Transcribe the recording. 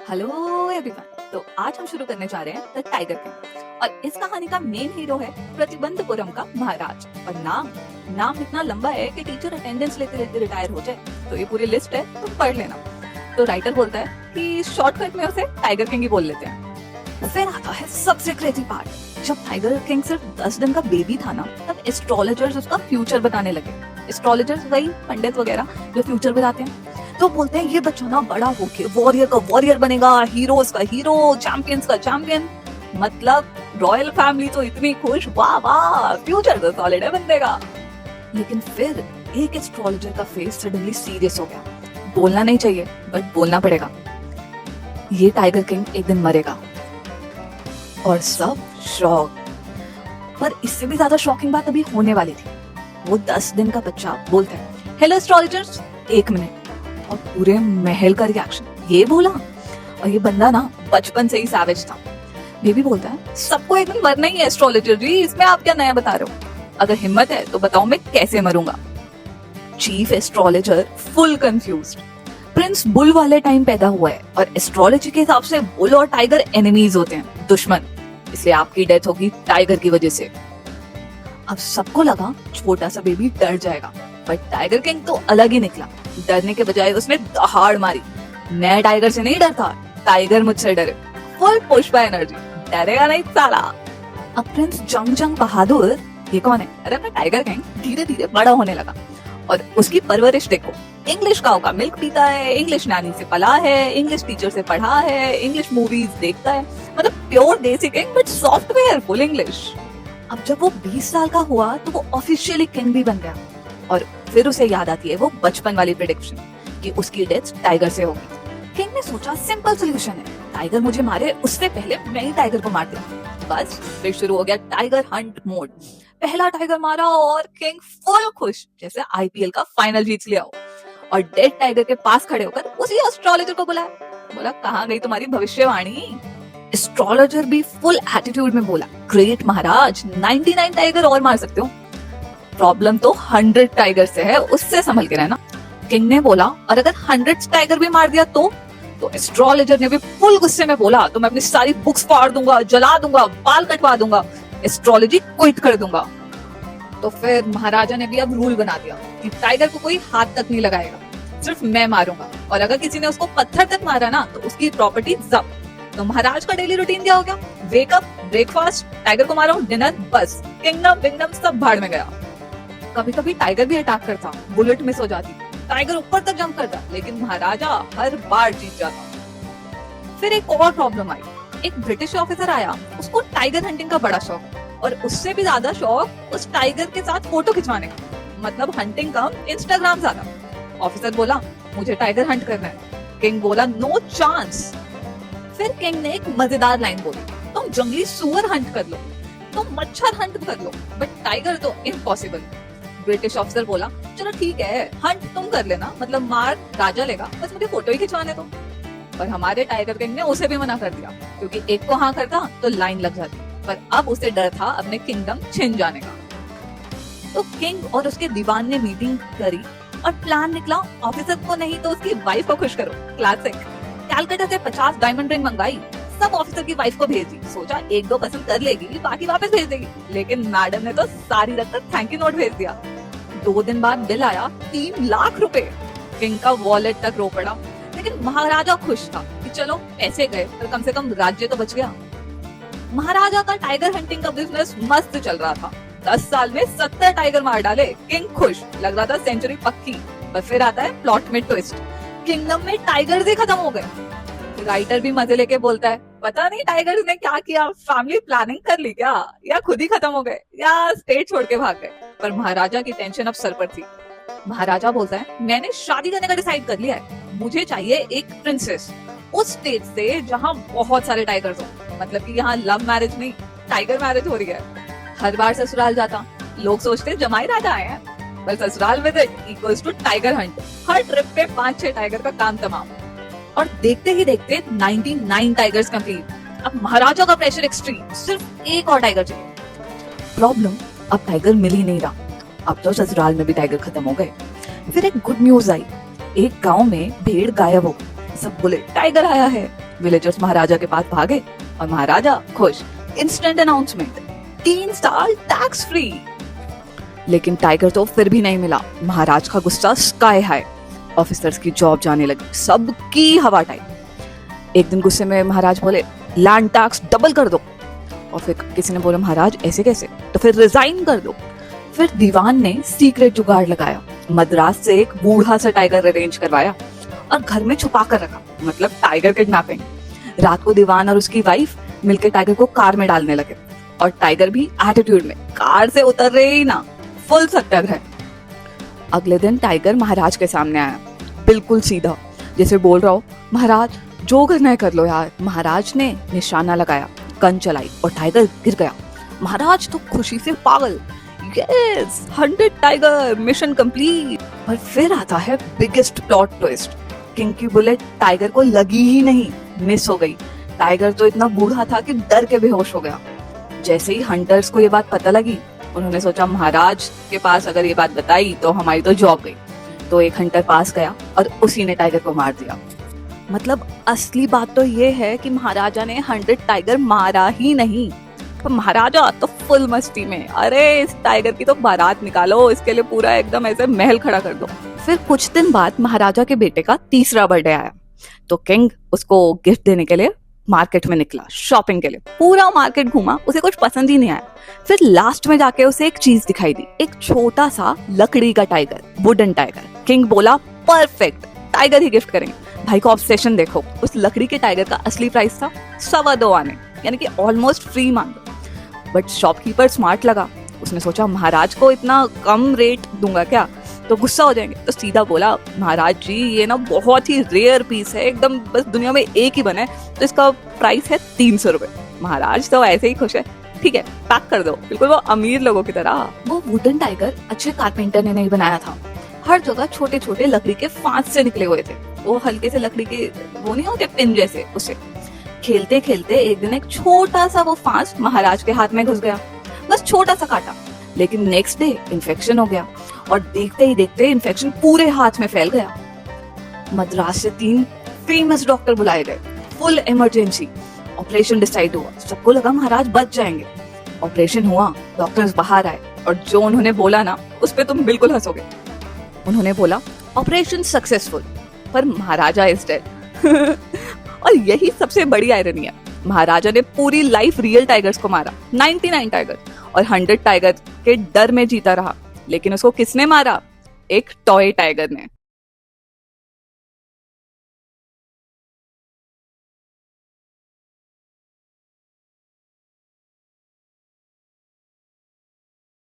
Hello everyone. तो आज हम शुरू करने जा रहे हैं द टाइगर किंग और इस कहानी का मेन हीरो है प्रतिबंधपुरम का महाराज। और नाम नाम इतना लंबा है कि टीचर अटेंडेंस लेते लेते रिटायर हो जाए। तो ये पूरी लिस्ट है, तुम पढ़ लेना। तो राइटर बोलता है कि शॉर्टकट में उसे टाइगर किंग ही बोल लेते हैं। फिर आता है सबसे क्रेजी पार्ट। जब टाइगर किंग सिर्फ 10 दिन का बेबी था ना, तब एस्ट्रोलॉजर्स उसका फ्यूचर बताने लगे। एस्ट्रोलॉजर्स वही पंडित वगैरह जो फ्यूचर बताते हैं। तो बोलते हैं ये बच्चा ना बड़ा होके वॉरियर का वॉरियर बनेगा, हीरोज का हीरो, चैंपियंस का चैंपियन। मतलब रॉयल फैमिली तो इतनी खुश, वाह वाह, फ्यूचर तो सॉलिड है बंदे का। लेकिन फिर एक एस्ट्रोलॉजर का फेस सडनली सीरियस हो गया। बोलना नहीं चाहिए बट बोलना पड़ेगा। ये टाइगर किंग एक दिन मरेगा और सब शॉक। पर इससे भी ज्यादा शॉकिंग बात अभी होने वाली थी। वो 10 दिन का बच्चा बोलता है, हेलो एस्ट्रोलॉजर्स, 1 मिनट। और पूरे महल का रिएक्शन, ये बोला। और ये बंदा ना बचपन से ही सैवेज था। बेबी बोलता है, सबको एक दिन मरना ही है एस्ट्रोलॉजर जी, इसमें आप क्या नया बता रहे हो? अगर हिम्मत है तो बताओ मैं कैसे मरूंगा। Chief astrologer full confused. Prince bull वाले टाइम पैदा हुआ है और एस्ट्रोलॉजी के हिसाब से बुल और टाइगर एनिमीज होते हैं, दुश्मन। इसलिए आपकी डेथ होगी टाइगर की वजह से। अब सबको लगा छोटा सा बेबी डर जाएगा, बट टाइगर किंग तो अलग ही निकला। डरने के बजाय उसने दहाड़ मारी। मैं टाइगर से नहीं डरता, टाइगर मुझसे डरे। फुल पुष्पा एनर्जी, डरेगा नहीं साला। अब प्रिंस जंग बहादुर, ये कौन है? अरे अपना टाइगर किंग धीरे धीरे बड़ा होने लगा। और उसकी परवरिश देखो, इंग्लिश काऊ का मिल्क पीता है, इंग्लिश नानी से पला है, इंग्लिश टीचर से पढ़ा है, इंग्लिश मूवीज देखता है। मतलब प्योर देसी king but software full English. अब जब वो 20 साल का हुआ तो वो ऑफिशियली किंग भी बन गया। और फिर उसे याद आती है वो बचपन वाली प्रेडिक्शन कि उसकी डेथ टाइगर से होगी। किंग ने सोचा सिंपल सोल्यूशन है, टाइगर मुझे मारे उससे पहले मैं ही टाइगर को मार दूं। बस फिर शुरू हो गया टाइगर हंट मोड। पहला टाइगर मारा और किंग फुल खुश, जैसे आईपीएल का फाइनल जीत लिया हो। और डेड टाइगर के पास खड़े होकर उसी एस्ट्रोलॉजर को बुलाया। बोला, कहाँ गई तुम्हारी भविष्यवाणी? एस्ट्रोलॉजर भी फुल एटीट्यूड में बोला, ग्रेट महाराज, 99 टाइगर और मार सकते हो। प्रॉब्लम तो 100 टाइगर से है, उससे संभल के रहना। किंग ने बोला, और अगर 100 टाइगर भी मार दिया तो एस्ट्रोलॉजर ने भी फुल गुस्से में बोला, तो मैं अपनी सारी बुक्स फाड़ दूंगा, जला दूंगा, बाल कटवा दूंगा, एस्ट्रोलॉजी क्विट कर दूंगा। तो फिर महाराजा ने भी अब रूल बना दिया कि टाइगर को कोई हाथ तक नहीं लगाएगा, सिर्फ मैं मारूंगा। और अगर किसी ने उसको पत्थर तक मारा ना तो उसकी प्रॉपर्टी जब्त। तो महाराज का डेली रूटीन क्या हो गया? वेकअप, ब्रेकफास्ट, टाइगर को मारो, डिनर, बस किंगडम विंगडम सब भाड़ में गया। कभी कभी टाइगर भी अटैक करता, बुलेट मिस हो जाती, टाइगर ऊपर तक जंप करता, लेकिन महाराजा हर बार जीत जाता। फिर एक और प्रॉब्लम आई। एक ब्रिटिश ऑफिसर आया, उसको टाइगर हंटिंग का बड़ा शौक, और उससे भी ज्यादा शौक उस टाइगर के साथ फोटो खिंचवाने का। मतलब हंटिंग कम, इंस्टाग्राम ज्यादा। ऑफिसर बोला, मुझे टाइगर हंट करना है। किंग बोला, नो चांस। फिर किंग ने एक मजेदार लाइन बोली, तुम जंगली सुअर हंट कर लो, तुम मच्छर हंट कर लो, बट टाइगर तो इम्पॉसिबल। ब्रिटिश ऑफिसर बोला, चलो ठीक है, हंट तुम कर लेना, मतलब मार राजा लेगा, बस मुझे फोटो ही खिंचवाने दो। पर हमारे टाइगर किंग ने उसे भी मना कर दिया, क्योंकि एक को हाँ करता तो लाइन लग जाती। पर अब उसे डर था अपने किंगडम छिन जाने का। तो किंग और उसके दीवान ने मीटिंग करी और प्लान निकला, ऑफिसर को नहीं तो उसकी वाइफ को खुश करो। क्लासिक। कैलकाटा से 50 डायमंड रिंग मंगाई, सब ऑफिसर की वाइफ को भेज दी। सोचा 1-2 पसंद कर लेगी, बाकी वापस भेज देगी। लेकिन मैडम ने तो सारी रकम थैंक यू नोट भेज दिया। 2 दिन बाद बिल आया, 3 लाख रुपए। किंग का वॉलेट तक रो पड़ा। लेकिन महाराजा खुश था कि चलो पैसे गए पर कम से कम राज्य तो बच गया। महाराजा का टाइगर हंटिंग का बिजनेस मस्त चल रहा था। 10 साल में 70 टाइगर मार डाले। किंग खुश, लग रहा था सेंचुरी पक्की। पर फिर आता है प्लॉट में ट्विस्ट, किंगडम में टाइगर्स ही खत्म हो गए। राइटर भी मजे लेके बोलता है, पता नहीं टाइगर्स ने क्या किया, फैमिली प्लानिंग कर ली क्या, या खुद ही खत्म हो गए, या स्टेट छोड़ के भाग गए। पर महाराजा की टेंशन अब सर पर थी। महाराजा बोलता है, मैंने शादी करने का डिसाइड कर लिया है, मुझे चाहिए एक प्रिंसेस, उस स्टेट से जहाँ बहुत सारे टाइगर्स हो। मतलब कि यहाँ लव मैरिज नहीं, टाइगर मैरिज हो रही है। हर बार ससुराल जाता, लोग सोचते जमाई राजा आए हैं, पर ससुराल visit equals to tiger hunt. हर ट्रिप पे 5-6 टाइगर का काम तमाम। और देखते ही देखते 99 टाइगर्स कंप्लीट। अब महाराजा का प्रेशर एक्सट्रीम, सिर्फ एक और टाइगर चाहिए। प्रॉब्लम, अब टाइगर मिल ही नहीं रहा। अब तो ससुराल में भी टाइगर खत्म हो गए। फिर एक गुड न्यूज आई, एक गांव में भेड़ गायब हो गई। सब बोले टाइगर आया है। विलेजर्स महाराजा के पास भागे और महाराजा खुश। इंस्टेंट अनाउंसमेंट, 3 साल टैक्स फ्री। लेकिन टाइगर तो फिर भी नहीं मिला। महाराज का गुस्सा स्काई हाई। ऑफिसर्स की जॉब जाने लगी, सबकी हवा टाइट। एक दिन गुस्से में महाराज बोले लैंड टैक्स डबल कर दो। और फिर किसी ने बोला महाराज ऐसे कैसे, तो फिर रिजाइन कर दो। फिर दीवान ने सीक्रेट जुगाड़ लगाया, मद्रास से एक बूढ़ा सा टाइगर अरेंज करवाया और घर में छुपा कर रखा, मतलब टाइगर किडनैपिंग। रात को दीवान और उसकी वाइफ मिलकर टाइगर को कार में डालने लगे और टाइगर भी एटीट्यूड में कार से उतर रहे ही ना, फुल सत्याग्रह। अगले दिन टाइगर महाराज के सामने आया, बिल्कुल सीधा, जैसे बोल रहा हो महाराज जो करना है कर लो यार। महाराज ने निशाना लगाया, गन चलाई और टाइगर गिर गया। महाराज तो खुशी से पागल, यस 100 टाइगर, मिशन कंप्लीट। पर फिर आता है बिगेस्ट प्लॉट ट्विस्ट। किंग की बुलेट टाइगर को लगी ही नहीं, मिस हो गई। टाइगर तो इतना बूढ़ा था कि डर के बेहोश हो गया। जैसे ही हंटर्स को ये बात पता लगी, उन्होंने सोचा महाराज के पास अगर ये बात बताई तो हमारी तो जॉब गई। तो एक हंटर पास गया और उसी ने टाइगर को मार दिया। मतलब असली बात तो ये है कि महाराजा ने 100 टाइगर मारा ही नहीं, तो महाराजा तो फुल मस्ती में, अरे इस टाइगर की तो बारात निकालो, इसके लिए पूरा एकदम ऐसे महल खड़ा कर दो। फिर कुछ दिन बाद महाराजा के बेटे का 3रा बर्थडे आया, तो किंग उसको गिफ्ट देने के लिए मार्केट में निकला शॉपिंग के लिए। पूरा मार्केट घूमा, उसे कुछ पसंद ही नहीं आया। फिर लास्ट में जाके उसे एक चीज दिखाई दी, एक छोटा सा लकड़ी का टाइगर, वुडन टाइगर। किंग बोला परफेक्ट, टाइगर ही गिफ्ट करेंगे। भाई का ऑब्सेशन देखो, उस लकड़ी के टाइगर का असली प्राइस था 2.25 आने, यानी कि ऑलमोस्ट फ्री मान लो। बट शॉपकीपर स्मार्ट लगा, उसने सोचा महाराज को इतना कम रेट दूंगा क्या, तो गुस्सा हो जाएंगे। तो सीधा बोला महाराज जी ये ना बहुत ही रेयर पीस है, एकदम बस दुनिया में एक ही बना है, तो इसका प्राइस है 300 रुपए। महाराज तो ऐसे ही खुश है, ठीक है पैक कर दो, बिल्कुल वो अमीर लोगों की तरह। वो वुडन टाइगर अच्छे कारपेंटर ने नहीं बनाया था, हर जगह छोटे छोटे लकड़ी के फांस से निकले हुए थे। वो हल्के से लकड़ी के वो नहीं होते पिन जैसे, उसे खेलते खेलते एक दिन एक छोटा सा वो फांस महाराज के हाथ में घुस गया, बस छोटा सा काटा। लेकिन नेक्स्ट डे इन्फेक्शन हो गया और देखते ही देखते इन्फेक्शन पूरे हाथ में फैल गया। मद्रास से 3 फेमस डॉक्टर बुलाए गए, फुल इमरजेंसी। ऑपरेशन डिसाइड हुआ, सबको लगा महाराज बच जाएंगे। ऑपरेशन हुआ, डॉक्टर्स बाहर आए और जो उन्होंने बोला ना उस पे तुम बिल्कुल हंसोगे। उन्होंने बोला ऑपरेशन सक्सेसफुल, पर महाराजा इज डेड। और यही सबसे बड़ी आयरनी है, महाराजा ने पूरी लाइफ रियल टाइगर्स को मारा, 99 टाइगर, और 100 टाइगर के डर में जीता रहा। लेकिन उसको किसने मारा? एक टॉय टाइगर ने।